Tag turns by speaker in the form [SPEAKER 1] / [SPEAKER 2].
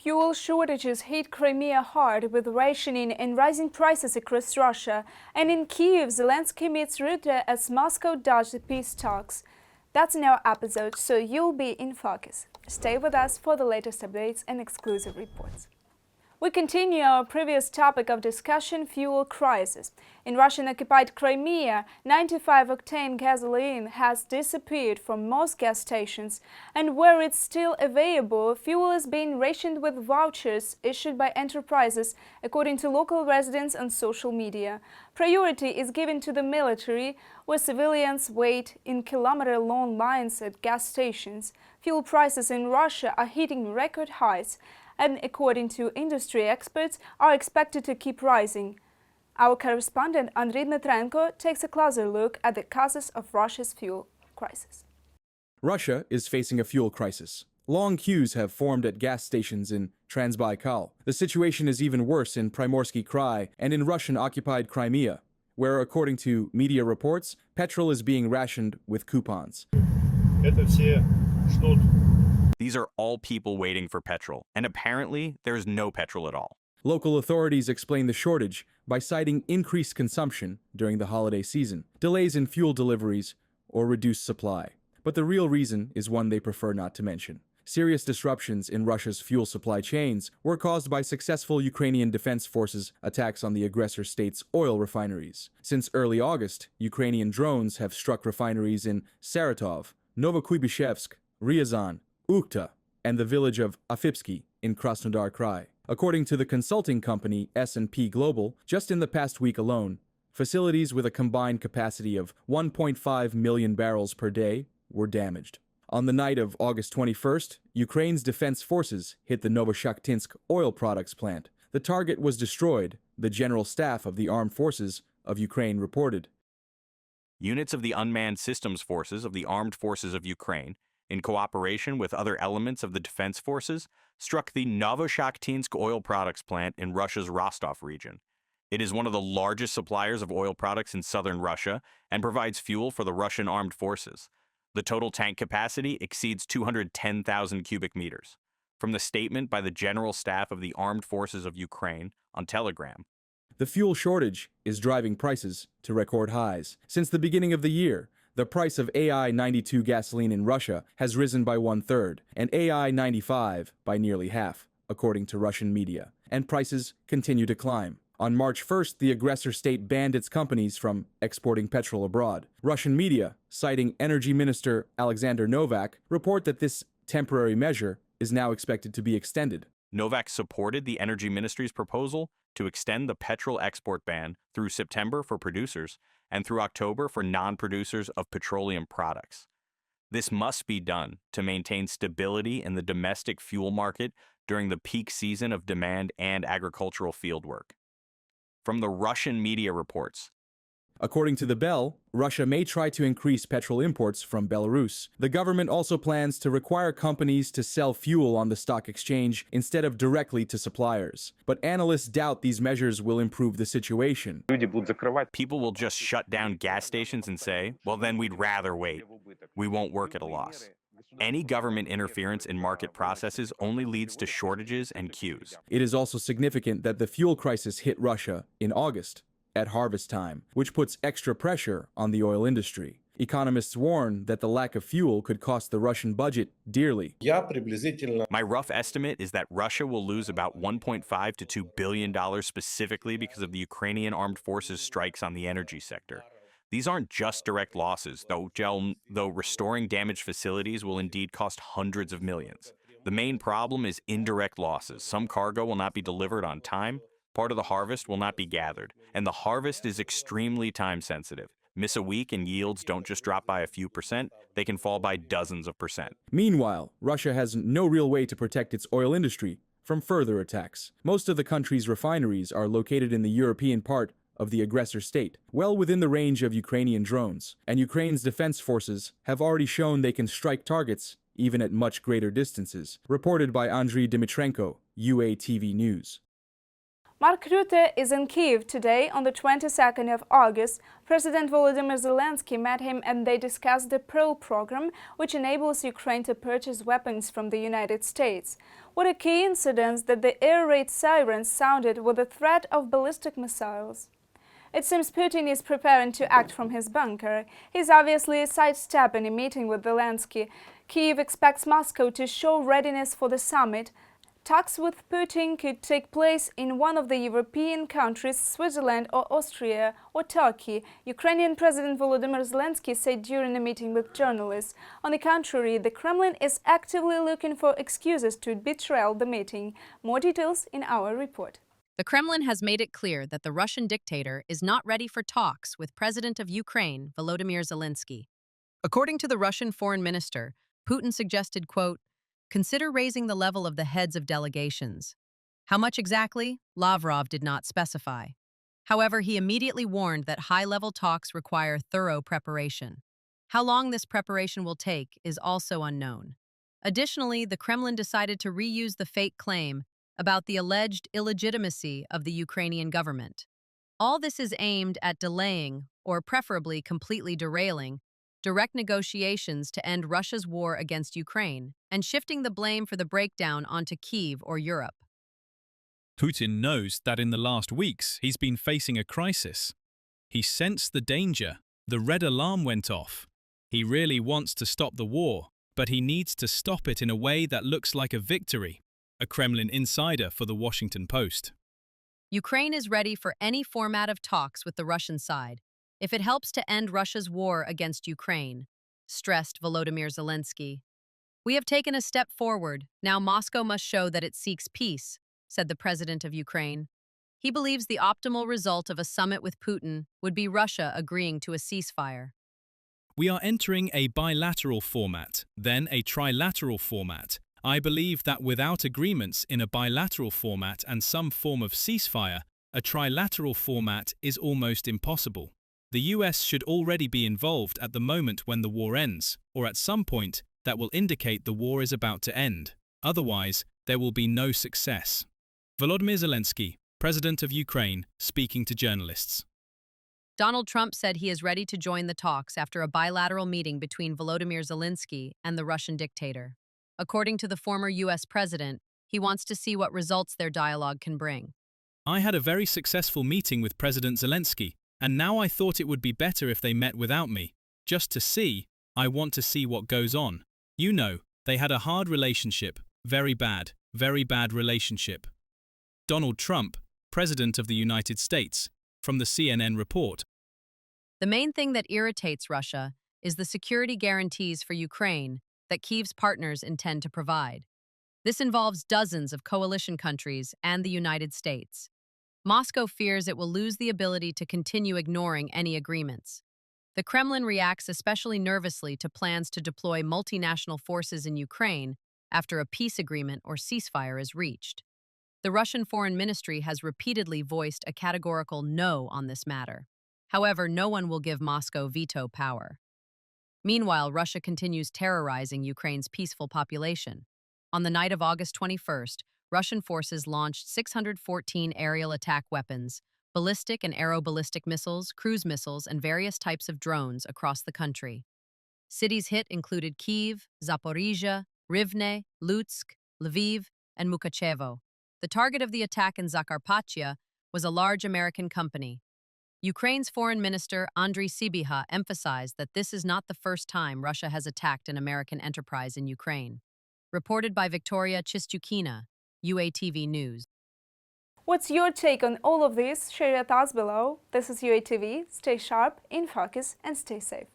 [SPEAKER 1] Fuel shortages hit Crimea hard with rationing and rising prices across Russia. And in Kyiv, Zelensky meets Rutte as Moscow dodged the peace talks. That's in our episode, so you'll be in focus. Stay with us for the latest updates and exclusive reports. We continue our previous topic of discussion, fuel crisis. In Russian-occupied Crimea, 95-octane gasoline has disappeared from most gas stations, and where it's still available, fuel is being rationed with vouchers issued by enterprises, according to local residents on social media. Priority is given to the military, where civilians wait in kilometer-long lines at gas stations. Fuel prices in Russia are hitting record highs, and according to industry experts, are expected to keep rising. Our correspondent Andriy Dmitrenko takes a closer look at the causes of Russia's fuel crisis.
[SPEAKER 2] Russia is facing a fuel crisis. Long queues have formed at gas stations in Transbaikal. The situation is even worse in Primorsky Krai and in Russian-occupied Crimea, where, according to media reports, petrol is being rationed with coupons.
[SPEAKER 3] These are all people waiting for petrol, and apparently there's no petrol at all.
[SPEAKER 2] Local authorities explain the shortage by citing increased consumption during the holiday season, delays in fuel deliveries, or reduced supply. But the real reason is one they prefer not to mention. Serious disruptions in Russia's fuel supply chains were caused by successful Ukrainian Defense Forces attacks on the aggressor state's oil refineries. Since early August, Ukrainian drones have struck refineries in Saratov, Novokuybishevsk, Ryazan, Ukhta, and the village of Afipsky in Krasnodar Krai. According to the consulting company S&P Global, just in the past week alone, facilities with a combined capacity of 1.5 million barrels per day were damaged. On the night of August 21st, Ukraine's defense forces hit the Novoshakhtinsk oil products plant. The target was destroyed, the General Staff of the Armed Forces of Ukraine reported.
[SPEAKER 3] Units of the Unmanned Systems Forces of the Armed Forces of Ukraine, in cooperation with other elements of the defense forces, struck the Novoshakhtinsk oil products plant in Russia's Rostov region. It is one of the largest suppliers of oil products in southern Russia and provides fuel for the Russian armed forces. The total tank capacity exceeds 210,000 cubic meters. From the statement by the General Staff of the Armed Forces of Ukraine on Telegram,
[SPEAKER 2] the fuel shortage is driving prices to record highs. Since the beginning of the year, the price of AI-92 gasoline in Russia has risen by 1/3 and AI-95 by nearly half, according to Russian media, and prices continue to climb. On March 1st, the aggressor state banned its companies from exporting petrol abroad. Russian media, citing Energy Minister Alexander Novak, report that this temporary measure is now expected to be extended.
[SPEAKER 3] Novak supported the Energy Ministry's proposal to extend the petrol export ban through September for producers and through October for non-producers of petroleum products. This must be done to maintain stability in the domestic fuel market during the peak season of demand and agricultural fieldwork. From the Russian media reports,
[SPEAKER 2] according to the Bell, Russia may try to increase petrol imports from Belarus. The government also plans to require companies to sell fuel on the stock exchange instead of directly to suppliers. But analysts doubt these measures will improve the situation.
[SPEAKER 3] People will just shut down gas stations and say, well, then we'd rather wait. We won't work at a loss. Any government interference in market processes only leads to shortages and queues.
[SPEAKER 2] It is also significant that the fuel crisis hit Russia in August, at harvest time, which puts extra pressure on the oil industry. Economists warn that the lack of fuel could cost the Russian budget dearly.
[SPEAKER 3] My rough estimate is that Russia will lose about $1.5 to $2 billion specifically because of the Ukrainian armed forces' strikes on the energy sector. These aren't just direct losses, though restoring damaged facilities will indeed cost hundreds of millions. The main problem is indirect losses. Some cargo will not be delivered on time, part of the harvest will not be gathered, and the harvest is extremely time-sensitive. Miss a week and yields don't just drop by a few percent, they can fall by dozens of percent.
[SPEAKER 2] Meanwhile, Russia has no real way to protect its oil industry from further attacks. Most of the country's refineries are located in the European part of the aggressor state, well within the range of Ukrainian drones, and Ukraine's defense forces have already shown they can strike targets even at much greater distances, reported by Andriy Dmitrenko, UATV News.
[SPEAKER 1] Mark Rutte is in Kyiv today on the 22nd of August. President Volodymyr Zelensky met him and they discussed the Pearl program, which enables Ukraine to purchase weapons from the United States. What a coincidence that the air raid sirens sounded with the threat of ballistic missiles. It seems Putin is preparing to act from his bunker. He's obviously sidestepping a meeting with Zelensky. Kyiv expects Moscow to show readiness for the summit. Talks with Putin could take place in one of the European countries, Switzerland or Austria or Turkey, Ukrainian President Volodymyr Zelensky said during a meeting with journalists. On the contrary, the Kremlin is actively looking for excuses to derail the meeting. More details in our report.
[SPEAKER 4] The Kremlin has made it clear that the Russian dictator is not ready for talks with President of Ukraine, Volodymyr Zelensky. According to the Russian foreign minister, Putin suggested, quote, "Consider raising the level of the heads of delegations." How much exactly? Lavrov did not specify. However, he immediately warned that high-level talks require thorough preparation. How long this preparation will take is also unknown. Additionally, the Kremlin decided to reuse the fake claim about the alleged illegitimacy of the Ukrainian government. All this is aimed at delaying, or preferably completely derailing, direct negotiations to end Russia's war against Ukraine and shifting the blame for the breakdown onto Kyiv or Europe.
[SPEAKER 5] Putin knows that in the last weeks he's been facing a crisis. He sensed the danger. The red alarm went off. He really wants to stop the war, but he needs to stop it in a way that looks like a victory. A Kremlin insider for the Washington Post.
[SPEAKER 4] Ukraine is ready for any format of talks with the Russian side, if it helps to end Russia's war against Ukraine, stressed Volodymyr Zelensky. "We have taken a step forward. Now Moscow must show that it seeks peace," said the president of Ukraine. He believes the optimal result of a summit with Putin would be Russia agreeing to a ceasefire.
[SPEAKER 5] We are entering a bilateral format, then a trilateral format. I believe that without agreements in a bilateral format and some form of ceasefire, a trilateral format is almost impossible. The US should already be involved at the moment when the war ends, or at some point that will indicate the war is about to end. Otherwise, there will be no success. Volodymyr Zelensky, President of Ukraine, speaking to journalists.
[SPEAKER 4] Donald Trump said he is ready to join the talks after a bilateral meeting between Volodymyr Zelensky and the Russian dictator. According to the former US president, he wants to see what results their dialogue can bring.
[SPEAKER 5] "I had a very successful meeting with President Zelensky, and now I thought it would be better if they met without me. Just to see, I want to see what goes on. You know, they had a hard relationship, very bad relationship." Donald Trump, President of the United States, from the CNN report.
[SPEAKER 4] The main thing that irritates Russia is the security guarantees for Ukraine that Kyiv's partners intend to provide. This involves dozens of coalition countries and the United States. Moscow fears it will lose the ability to continue ignoring any agreements. The Kremlin reacts especially nervously to plans to deploy multinational forces in Ukraine after a peace agreement or ceasefire is reached. The Russian Foreign Ministry has repeatedly voiced a categorical no on this matter. However, no one will give Moscow veto power. Meanwhile, Russia continues terrorizing Ukraine's peaceful population. On the night of August 21st, Russian forces launched 614 aerial attack weapons, ballistic and aeroballistic missiles, cruise missiles, and various types of drones across the country. Cities hit included Kyiv, Zaporizhia, Rivne, Lutsk, Lviv, and Mukachevo. The target of the attack in Zakarpattia was a large American company. Ukraine's foreign minister, Andriy Sybiha, emphasized that this is not the first time Russia has attacked an American enterprise in Ukraine. Reported by Victoria Chistukina, UATV News.
[SPEAKER 1] What's your take on all of this? Share your thoughts below. This is UATV. Stay sharp, in focus, and stay safe.